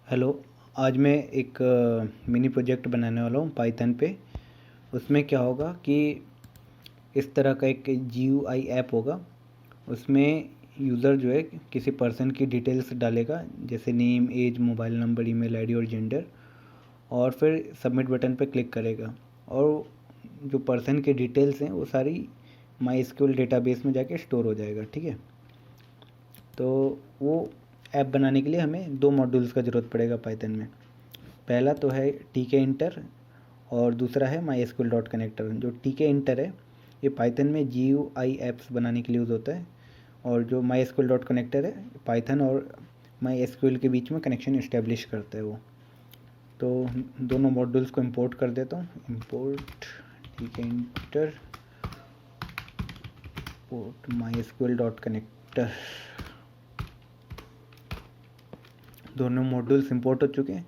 Hello. आज मैं एक मिनी प्रोजेक्ट बनाने वाला हूँ पाइथन पे। उसमें क्या होगा कि इस तरह का एक GUI ऐप होगा। उसमें यूज़र जो है किसी पर्सन की डिटेल्स डालेगा, जैसे name, age, mobile number, email ID और जेंडर, और फिर सबमिट बटन पर क्लिक करेगा और जो पर्सन की डिटेल्स हैं वो सारी MySQL डेटाबेस में जाके स्टोर हो जाएगा। ठीक है, तो वो ऐप बनाने के लिए हमें दो मॉड्यूल्स का ज़रूरत पड़ेगा पाइथन में। पहला तो है TK इंटर और दूसरा है MySQL डॉट कनेक्टर। जो TK इंटर है ये पाइथन में GUI ऐप्स बनाने के लिए यूज़ होता है, और जो MySQL डॉट कनेक्टर है पाइथन और MySQL के बीच में कनेक्शन इस्टेब्लिश करता है वो। तो दोनों मॉड्यूल्स को इंपोर्ट कर देता हूँ। Import TK inter port MySQL dot connector. दोनों मॉड्यूल्स इंपोर्ट हो चुके हैं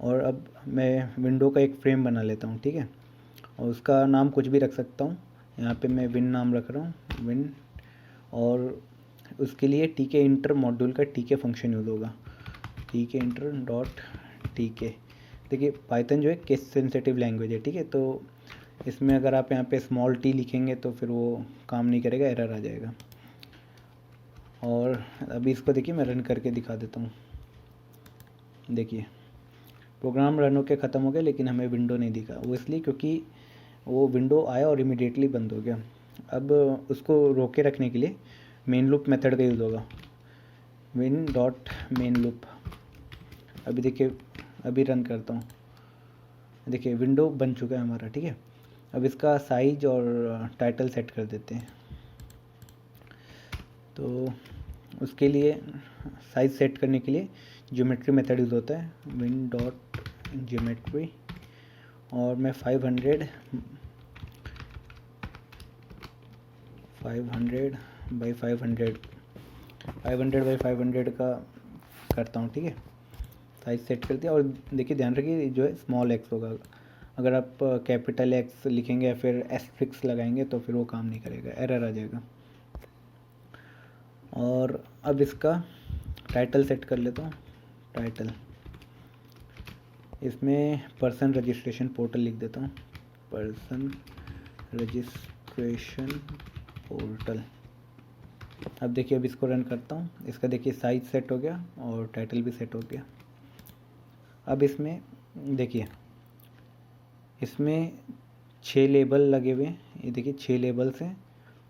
और अब मैं विंडो का एक फ्रेम बना लेता हूँ। ठीक है, और उसका नाम कुछ भी रख सकता हूँ। यहाँ पे मैं विन नाम रख रहा हूँ, विन। और उसके लिए TK इंटर मॉड्यूल का TK फंक्शन यूज़ होगा, TK इंटर डॉट TK। देखिए पाइथन जो है केस सेंसिटिव लैंग्वेज है। ठीक है, तो इसमें अगर आप यहाँ पे स्मॉल t लिखेंगे तो फिर वो काम नहीं करेगा, एरर आ जाएगा। और अभी इसको देखिए मैं रन करके दिखा देता हूँ। देखिए प्रोग्राम रन होकर ख़त्म हो गया, लेकिन हमें विंडो नहीं दिखा। वो इसलिए क्योंकि वो विंडो आया और इमीडिएटली बंद हो गया। अब उसको रोके रखने के लिए मेन लूप मेथड का यूज़ होगा, विन डॉट मेन लूप। अभी देखिए, अभी रन करता हूँ, देखिए विंडो बन चुका है हमारा। ठीक है, अब इसका साइज और टाइटल सेट कर देते हैं। तो उसके लिए साइज सेट करने के लिए ज्योमेट्री मेथड यूज़ होता है, विन डॉट ज्योमेट्री। और मैं 500 बाई 500 का करता हूँ। ठीक है, साइज सेट कर दिया। और देखिए ध्यान रखिए जो है स्मॉल x होगा। अगर आप कैपिटल X लिखेंगे या फिर एस्ट्रिक्स लगाएंगे तो फिर वो काम नहीं करेगा, एरर आ जाएगा। और अब इसका टाइटल सेट कर लेता हूँ, टाइटल। इसमें पर्सन रजिस्ट्रेशन पोर्टल लिख देता हूँ, पर्सन रजिस्ट्रेशन पोर्टल। अब देखिए, अब इसको रन करता हूँ। इसका देखिए साइज सेट हो गया और टाइटल भी सेट हो गया। अब इसमें देखिए, इसमें 6 लेबल लगे हुए हैं। ये देखिए 6 लेबल्स हैं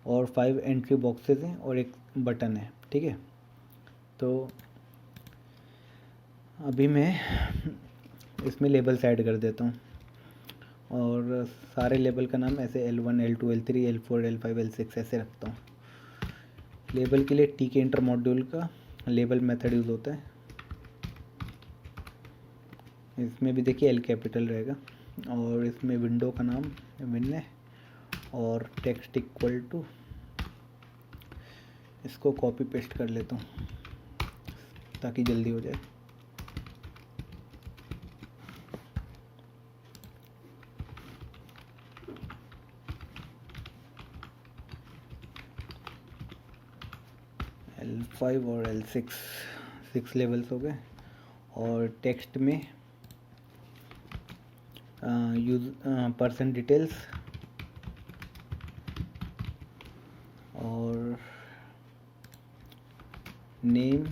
और 5 एंट्री बॉक्सेस हैं और एक बटन है। ठीक है, तो अभी मैं इसमें लेबल्स ऐड कर देता हूँ और सारे लेबल का नाम ऐसे L1 L2 L3 L4 L5 L6 ऐसे रखता हूँ। लेबल के लिए TK इंटर मॉड्यूल का लेबल मेथड यूज़ होता है। इसमें भी देखिए L कैपिटल रहेगा और इसमें विंडो का नाम विन है और टेक्स्ट इक्वल टू, इसको कॉपी पेस्ट कर लेता हूँ ताकि जल्दी हो जाए। L5 और L6, 6 लेवल्स हो गए। और टेक्स्ट में यूज पर्सन डिटेल्स और नेम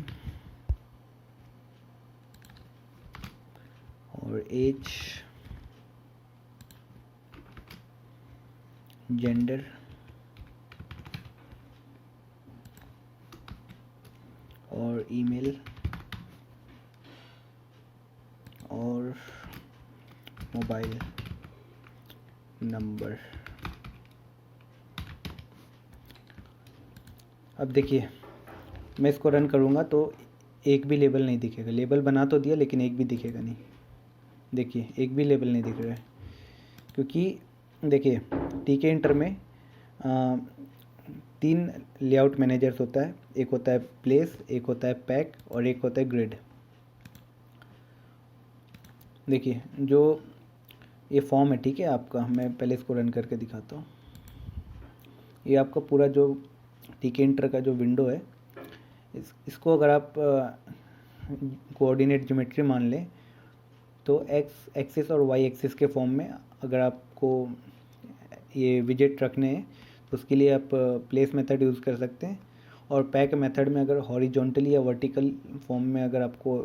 और एज, जेंडर और ईमेल और मोबाइल नंबर। अब देखिए मैं इसको रन करूँगा तो एक भी लेबल नहीं दिखेगा। लेबल बना तो दिया लेकिन एक भी दिखेगा नहीं। देखिए एक भी लेबल नहीं दिख रहा है, क्योंकि देखिए TK इंटर में 3 लेआउट मैनेजर्स होता है। एक होता है प्लेस, एक होता है पैक और एक होता है ग्रिड। देखिए जो ये फॉर्म है, ठीक है आपका, मैं पहले इसको रन करके दिखाता हूँ। ये आपका पूरा जो TK इंटर का जो विंडो है, इसको अगर आप कोऑर्डिनेट ज्योमेट्री मान लें तो एक्स एक्सिस और वाई एक्सिस के फॉर्म में अगर आपको ये विजेट रखने हैं तो उसके लिए आप प्लेस मेथड यूज़ कर सकते हैं। और पैक मेथड में अगर हॉरिजॉन्टली या वर्टिकल फॉर्म में अगर आपको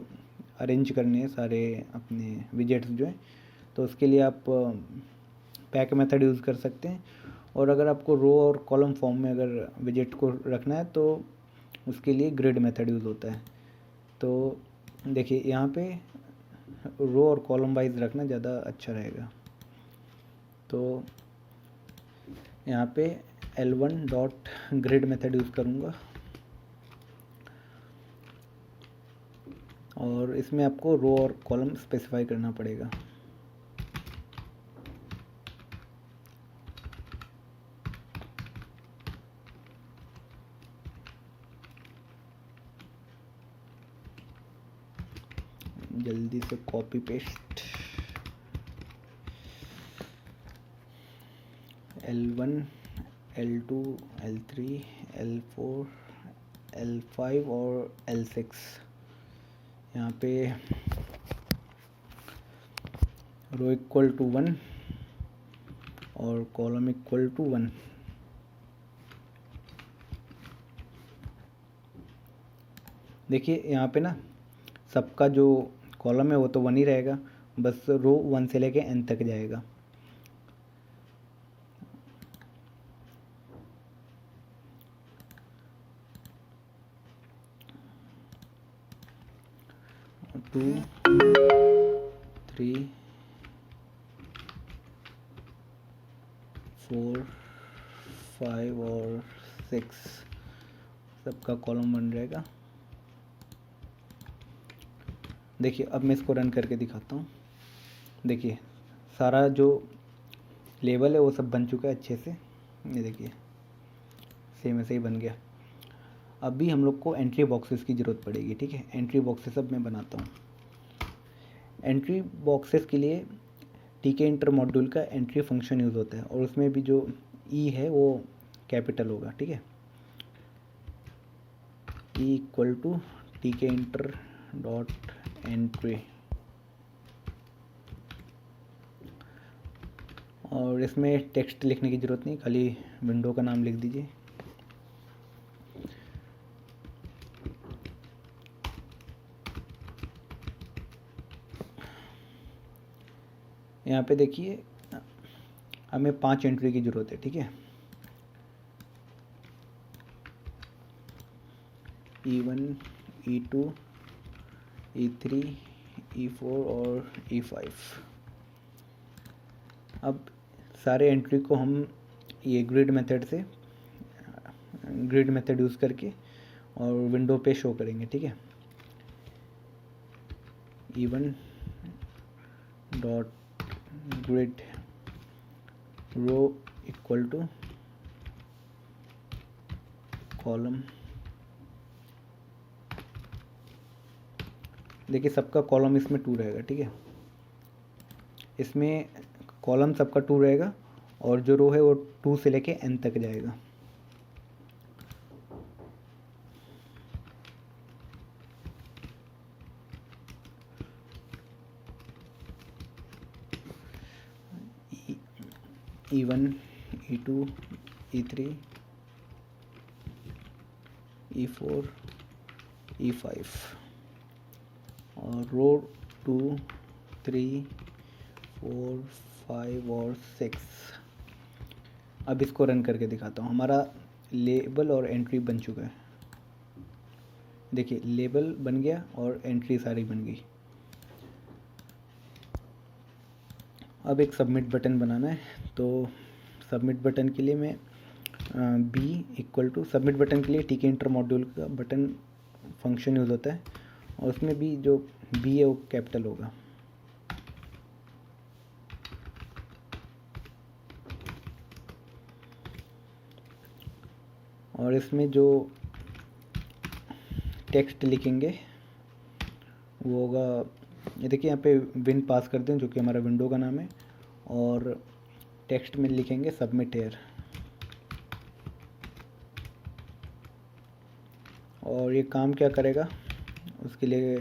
अरेंज करने हैं सारे अपने विजेट्स जो हैं तो उसके लिए आप पैक मेथड यूज़ कर सकते हैं। और अगर आपको रो और कॉलम फॉर्म में अगर विजेट को रखना है तो उसके लिए ग्रिड मेथड यूज़ होता है। तो देखिए यहाँ पे रो और कॉलम वाइज रखना ज़्यादा अच्छा रहेगा। तो यहाँ पे L1 dot grid method use करूँगा और इसमें आपको रो और कॉलम स्पेसिफाई करना पड़ेगा। जल्दी से copy paste L1 L2 L3 L4 L5 और L6 यहाँ पे रो इक्वल टू 1 और कॉलम इक्वल टू 1। देखिए यहाँ पे ना सबका जो कॉलम है वो तो 1 ही रहेगा, बस रो 1 से लेके n तक जाएगा। टू 3 4 5 और 6 सबका कॉलम 1 रहेगा। देखिए अब मैं इसको रन करके दिखाता हूँ। देखिए सारा जो लेवल है वो सब बन चुका है अच्छे से, ये देखिए सेम ऐसे ही बन गया। अब भी हम लोग को एंट्री बॉक्सेस की ज़रूरत पड़ेगी, ठीक है। एंट्री बॉक्सेस अब मैं बनाता हूँ। एंट्री बॉक्सेस के लिए टीके इंटर मॉड्यूल का एंट्री फंक्शन यूज़ होता है और उसमें भी जो ई है वो कैपिटल होगा, ठीक है। ई इक्वल टू टीके इंटर डॉट एंट्री। और इसमें टेक्स्ट लिखने की ज़रूरत नहीं, खाली विंडो का नाम लिख दीजिए। यहाँ पे देखिए हमें 5 एंट्री की ज़रूरत है, ठीक है। E1 E2 E3 E4 और E5। अब सारे एंट्री को हम ये ग्रिड मेथड यूज़ करके और विंडो पे शो करेंगे, ठीक है। E1 dot grid row equal to column. देखिए सबका कॉलम इसमें 2 रहेगा, ठीक है। इसमें कॉलम सबका 2 रहेगा और जो रो है वो 2 से लेके n तक जाएगा। E1 E2 E3 E4 E5 और रो 2 3 4 5 और 6। अब इसको रन करके दिखाता हूँ। हमारा लेबल और एंट्री बन चुका है। देखिए लेबल बन गया और एंट्री सारी बन गई। अब एक सबमिट बटन बनाना है, तो सबमिट बटन के लिए मैं b equal to submit button के लिए टीके इंटर मॉड्यूल का बटन फंक्शन यूज़ होता है और उसमें भी जो बी है वो कैपिटल होगा। और इसमें जो टेक्स्ट लिखेंगे वो होगा, ये देखिए यहाँ पे विन पास कर दें जो कि हमारा विंडो का नाम है, और टेक्स्ट में लिखेंगे सबमिट हेयर। और ये काम क्या करेगा, उसके लिए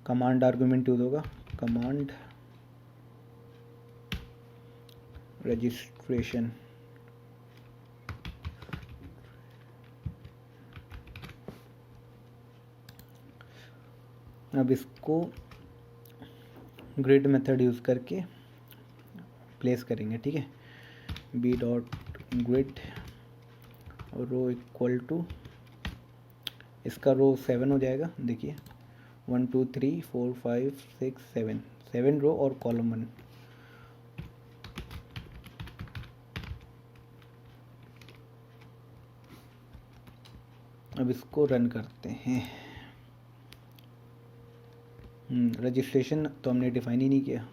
कमांड आर्गुमेंट यूज़ होगा, कमांड रजिस्ट्रेशन। अब इसको ग्रिड मेथड यूज़ करके प्लेस करेंगे, ठीक है। B dot grid row equal to, इसका रो 7 हो जाएगा। देखिए 1 2 3 4 5 6 7, 7 रो और कॉलम 1। अब इसको रन करते हैं। रजिस्ट्रेशन तो हमने डिफाइन ही नहीं किया,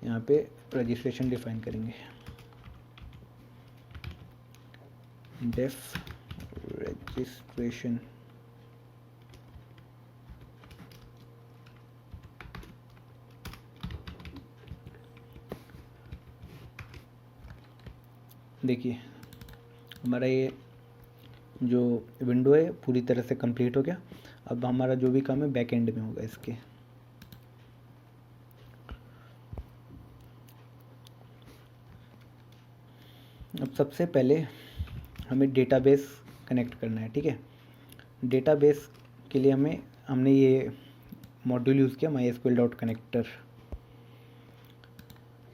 यहाँ पे रजिस्ट्रेशन डिफाइन करेंगे। डेफ रजिस्ट्रेशन, देखिए हमारा ये जो विंडो है पूरी तरह से कंप्लीट हो गया। अब हमारा जो भी काम है बैक एंड में होगा इसके। अब सबसे पहले हमें डेटाबेस कनेक्ट करना है, ठीक है। डेटाबेस के लिए हमने ये मॉड्यूल यूज़ किया mysql.connector।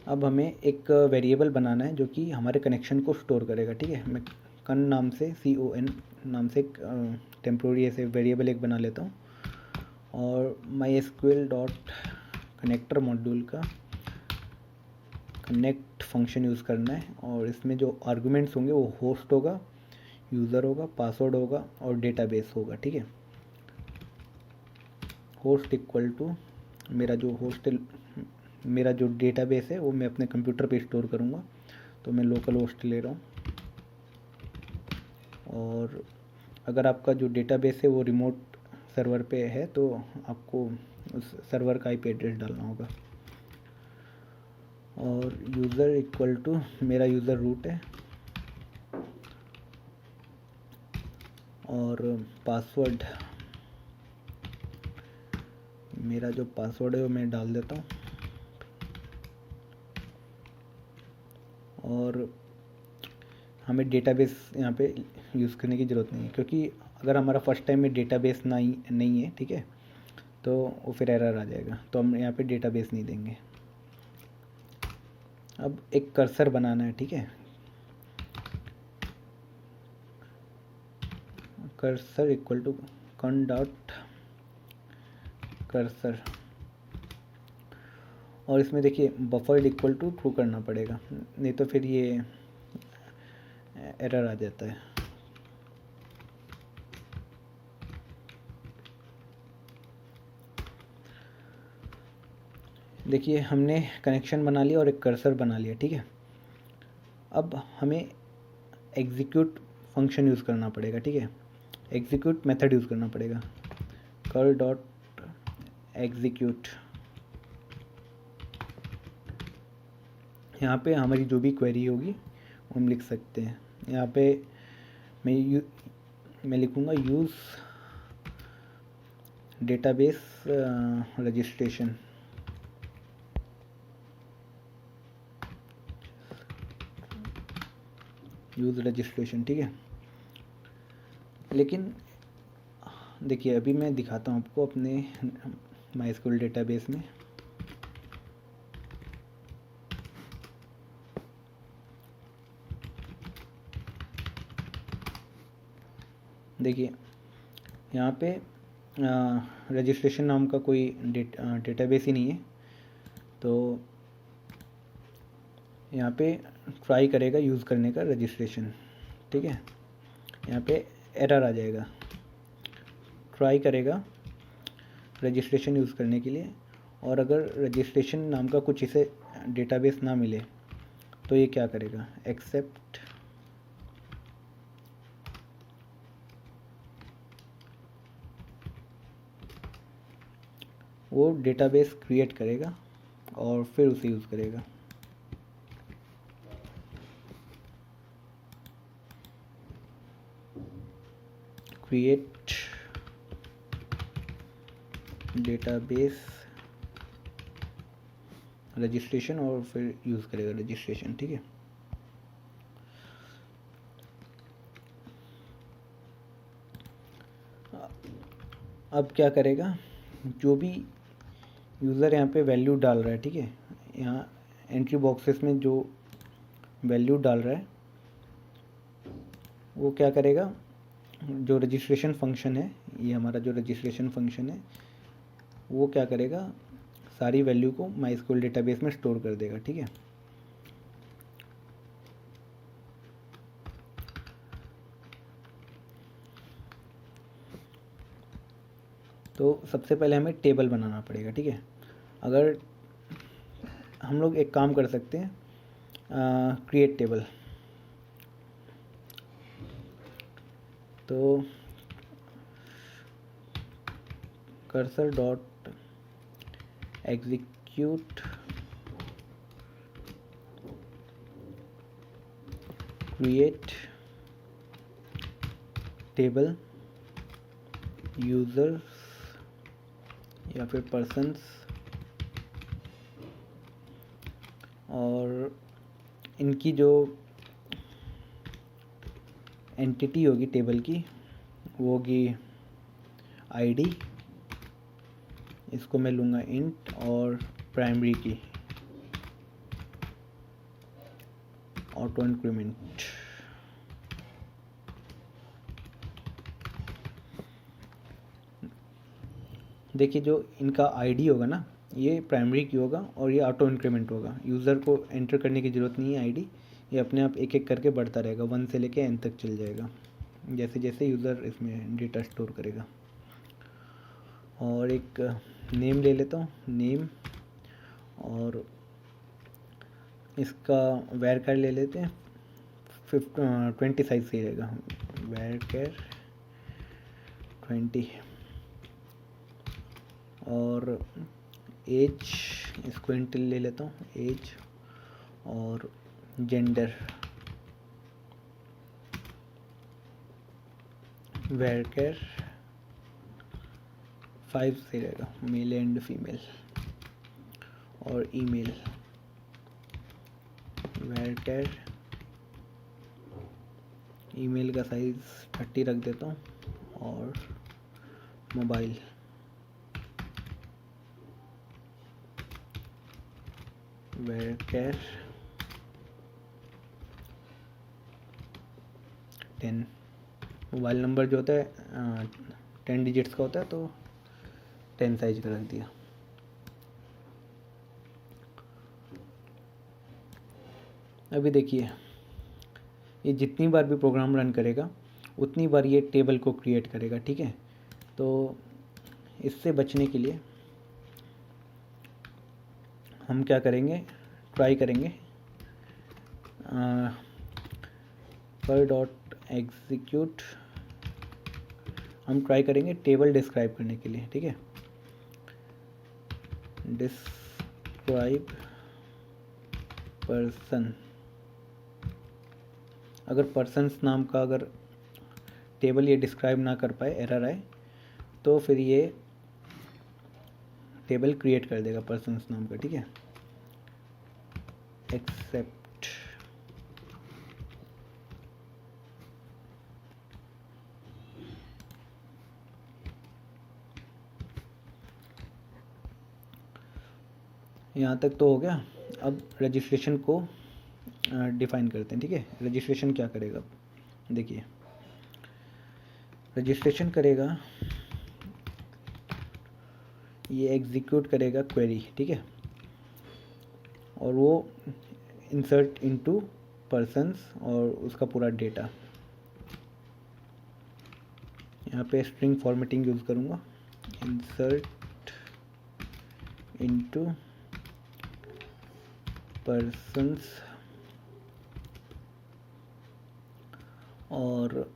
अब हमें एक वेरिएबल बनाना है जो कि हमारे कनेक्शन को स्टोर करेगा, ठीक है। मैं कन नाम से CON नाम से एक टेम्प्रोरी ऐसे वेरिएबल एक बना लेता हूँ, और mysql.connector मॉड्यूल का कनेक्ट फंक्शन यूज़ करना है। और इसमें जो आर्गुमेंट्स होंगे वो होस्ट होगा, यूज़र होगा, पासवर्ड होगा और डेटाबेस होगा, ठीक है। होस्ट इक्वल टू मेरा जो डेटाबेस है वो मैं अपने कंप्यूटर पे स्टोर करूँगा, तो मैं लोकल होस्ट ले रहा हूँ। और अगर आपका जो डेटाबेस है वो रिमोट सर्वर पे है तो आपको उस सर्वर का IP एड्रेस डालना होगा। और यूज़र इक्वल टू मेरा यूज़र रूट है, और पासवर्ड मेरा जो पासवर्ड है वो मैं डाल देता हूँ। और हमें डेटाबेस यहाँ पे यूज़ करने की ज़रूरत नहीं है, क्योंकि अगर हमारा फर्स्ट टाइम में डेटाबेस नहीं है, ठीक है, तो वो फिर एरर आ जाएगा, तो हम यहाँ पे डेटाबेस नहीं देंगे। अब एक कर्सर बनाना है, ठीक है। कर्सर इक्वल टू कन डॉट कर्सर, और इसमें देखिए बफर्ड इक्वल टू ट्रू करना पड़ेगा, नहीं तो फिर ये एरर आ जाता है। देखिए हमने कनेक्शन बना लिया और एक कर्सर बना लिया, ठीक है। अब हमें एग्जीक्यूट फंक्शन यूज़ करना पड़ेगा, ठीक है। एग्जीक्यूट मेथड यूज़ करना पड़ेगा, कर डॉट एग्जीक्यूट। यहाँ पे हमारी जो भी क्वेरी होगी वो हम लिख सकते हैं। यहाँ पे मैं लिखूँगा use database registration. Use registration, ठीक है। लेकिन देखिए अभी मैं दिखाता हूँ आपको अपने MySQL डेटाबेस में। देखिए यहाँ पे रजिस्ट्रेशन नाम का कोई डेटाबेस ही नहीं है, तो यहाँ पे ट्राई करेगा यूज़ करने का रजिस्ट्रेशन, ठीक है। यहाँ पे एरर आ जाएगा, ट्राई करेगा रजिस्ट्रेशन यूज़ करने के लिए, और अगर रजिस्ट्रेशन नाम का कुछ इसे डेटाबेस ना मिले तो ये क्या करेगा, एक्सेप्ट वो डेटाबेस क्रिएट करेगा और फिर उसे यूज़ करेगा। क्रिएट डेटाबेस रजिस्ट्रेशन और फिर यूज़ करेगा रजिस्ट्रेशन, ठीक है। अब क्या करेगा, जो भी यूज़र यहाँ पे वैल्यू डाल रहा है, ठीक है, यहाँ एंट्री बॉक्सेस में जो वैल्यू डाल रहा है वो क्या करेगा, जो रजिस्ट्रेशन फंक्शन है, ये हमारा जो रजिस्ट्रेशन फंक्शन है वो क्या करेगा, सारी वैल्यू को माइस्क्यूएल डेटाबेस में स्टोर कर देगा, ठीक है। तो सबसे पहले हमें टेबल बनाना पड़ेगा, ठीक है। अगर हम लोग एक काम कर सकते हैं, क्रिएट टेबल, तो cursor dot execute create table users या फिर पर्सन्स, और इनकी जो एंटिटी होगी टेबल की वो होगी आईडी, इसको मैं लूँगा इंट, और प्राइमरी की ऑटो इंक्रीमेंट। देखिए जो इनका आईडी होगा ना, ये प्राइमरी की होगा और ये ऑटो इंक्रीमेंट होगा, यूज़र को एंटर करने की ज़रूरत नहीं है आईडी, ये अपने आप एक एक करके बढ़ता रहेगा, 1 से लेके n तक चल जाएगा जैसे जैसे यूज़र इसमें डेटा स्टोर करेगा। और एक नेम ले लेता हूँ, नेम, और इसका वैरकर ले लेते हैं, 20 साइज से रहेगा, वैरकर 20, और एज इसको इंटिल ले लेता हूँ, एज, और जेंडर वैरकर 5 से रहेगा, मेल एंड फीमेल, और ईमेल वैरकर, ईमेल का साइज़ 30 रख देता हूँ, और मोबाइल वैरकर 10, मोबाइल नंबर जो होता है 10 डिजिट्स का होता है, तो 10 साइज का रख दिया। अभी देखिए ये जितनी बार भी प्रोग्राम रन करेगा उतनी बार ये टेबल को क्रिएट करेगा, ठीक है। तो इससे बचने के लिए हम क्या करेंगे, ट्राई करेंगे पर डॉट एग्जीक्यूट, हम ट्राई करेंगे टेबल डिस्क्राइब करने के लिए, ठीक है। डिस्क्राइब पर्सन, अगर पर्सन्स नाम का अगर टेबल ये डिस्क्राइब ना कर पाए, एरर आए, तो फिर ये टेबल क्रिएट कर देगा पर्सन्स नाम का, ठीक है। एक्सेप्ट, यहाँ तक तो हो गया। अब रजिस्ट्रेशन को डिफाइन करते हैं, ठीक है। रजिस्ट्रेशन क्या करेगा, देखिए रजिस्ट्रेशन करेगा, ये एग्जीक्यूट करेगा क्वेरी, ठीक है, और वो इंसर्ट इनटू पर्सन्स और उसका पूरा डेटा, यहाँ पे स्ट्रिंग फॉर्मेटिंग यूज़ करूँगा, इंसर्ट इनटू पर्सन्स, और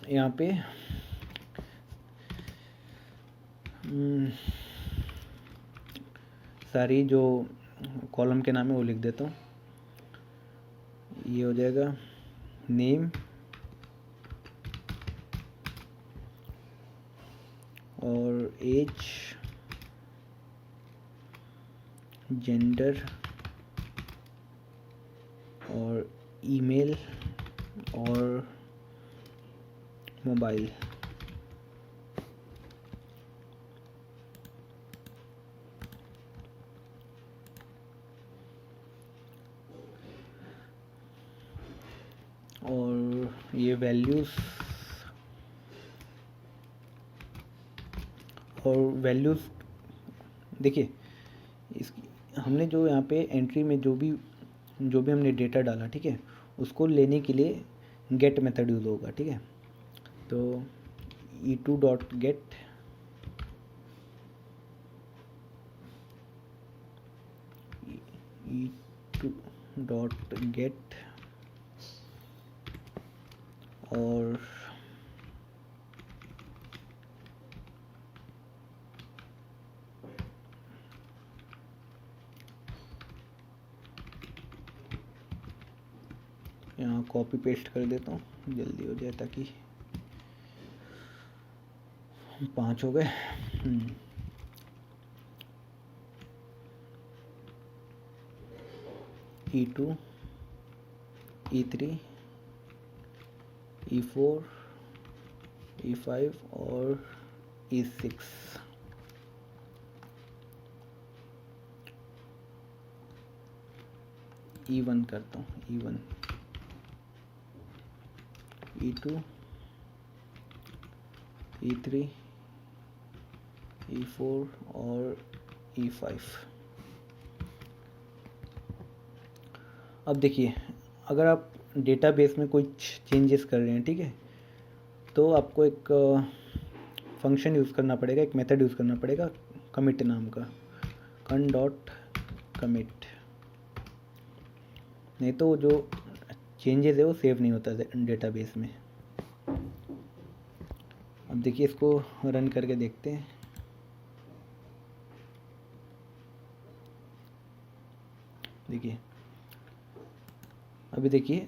यहाँ पे सारी जो कॉलम के नाम है वो लिख देता हूँ। ये हो जाएगा नेम, और एज, जेंडर और ईमेल और मोबाइल। और ये वैल्यूज़ देखिए, इसकी हमने जो यहाँ पे एंट्री में जो भी हमने डेटा डाला, ठीक है, उसको लेने के लिए गेट मेथड यूज़ होगा, ठीक है। तो e2 dot gate e2 dot gate और यहाँ कॉपी पेस्ट कर देता हूँ, जल्दी हो जाए, ताकि 5 हो गए। E2, E3, E4, E5 और E6। E1 करता हूँ, E1, E2, E3, E4 और E5। अब देखिए, अगर आप डेटाबेस में कुछ चेंजेस कर रहे हैं, ठीक है, तो आपको एक फंक्शन यूज़ करना पड़ेगा, एक मेथड यूज़ करना पड़ेगा कमिट नाम का, कन डॉट कमिट। नहीं तो जो चेंजेस है वो सेव नहीं होता डेटाबेस में। अब देखिए, इसको रन करके देखते हैं। देखिए, अभी देखिए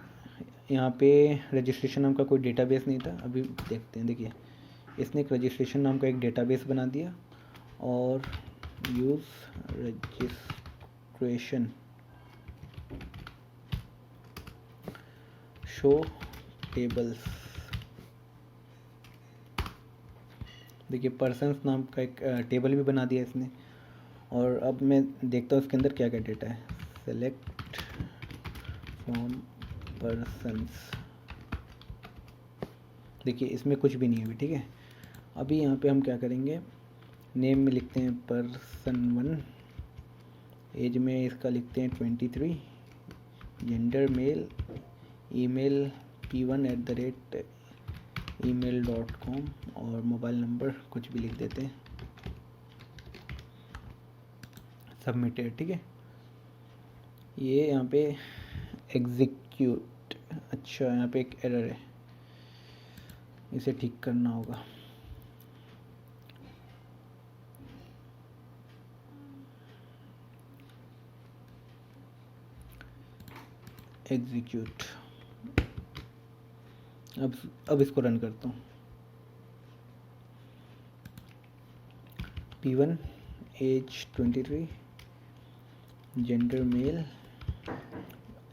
यहाँ पे रजिस्ट्रेशन नाम का कोई डेटाबेस नहीं था। अभी देखते हैं, देखिए इसने एक रजिस्ट्रेशन नाम का एक डेटाबेस बना दिया और यूज़ रजिस्ट्रेशन शो टेबल्स। देखिए पर्सन्स नाम का एक टेबल भी बना दिया इसने। और अब मैं देखता हूँ इसके अंदर क्या क्या डेटा है। सेलेक्ट फ्रॉम पर्सन्स, देखिए इसमें कुछ भी नहीं है अभी, ठीक है। अभी यहाँ पे हम क्या करेंगे, नेम में लिखते हैं person1, एज में इसका लिखते हैं 23, जेंडर मेल, ईमेल p1@email.com और मोबाइल नंबर कुछ भी लिख देते हैं, सबमिटेड, ठीक है। ये यहाँ पे एग्जीक्यूट, अच्छा यहाँ पे एक एरर है, इसे ठीक करना होगा। एग्जीक्यूट, अब इसको रन करता हूँ। P1 age 23, gender male,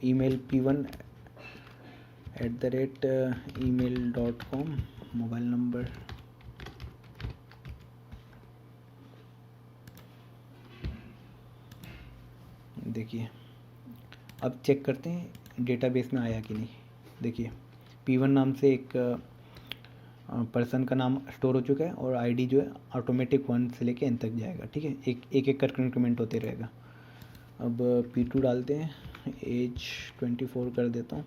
email p1@email.com, mobile number देखिए। अब चेक करते हैं डेटाबेस में आया कि नहीं। देखिए P1 नाम से एक पर्सन का नाम स्टोर हो चुका है और आईडी जो है ऑटोमेटिक 1 से लेके n तक जाएगा, ठीक है, एक कर इंक्रीमेंट होते रहेगा। अब P2 डालते हैं, एज 24 कर देता हूँ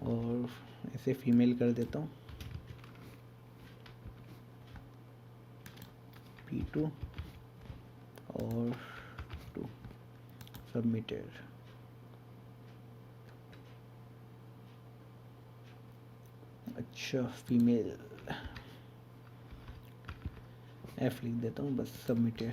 और इसे फीमेल कर देता हूँ। P2 और 2 सबमिटेड। अच्छा फीमेल F लिख देता हूँ बस, सबमिटेड।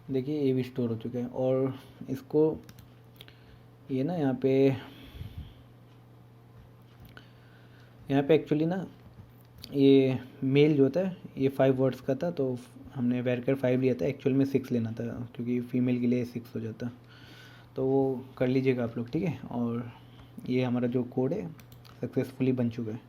देखिए ये भी स्टोर हो चुका है। और इसको ये ना यहाँ पे यहाँ पे एक्चुअली ना ये मेल जो होता है ये 5 वर्ड्स का था, तो हमने वैरकर 5 लिया था, एक्चुअल में 6 लेना था क्योंकि फीमेल के लिए 6 हो जाता। तो वो कर लीजिएगा आप लोग, ठीक है। और ये हमारा जो कोड है सक्सेसफुली बन चुका है।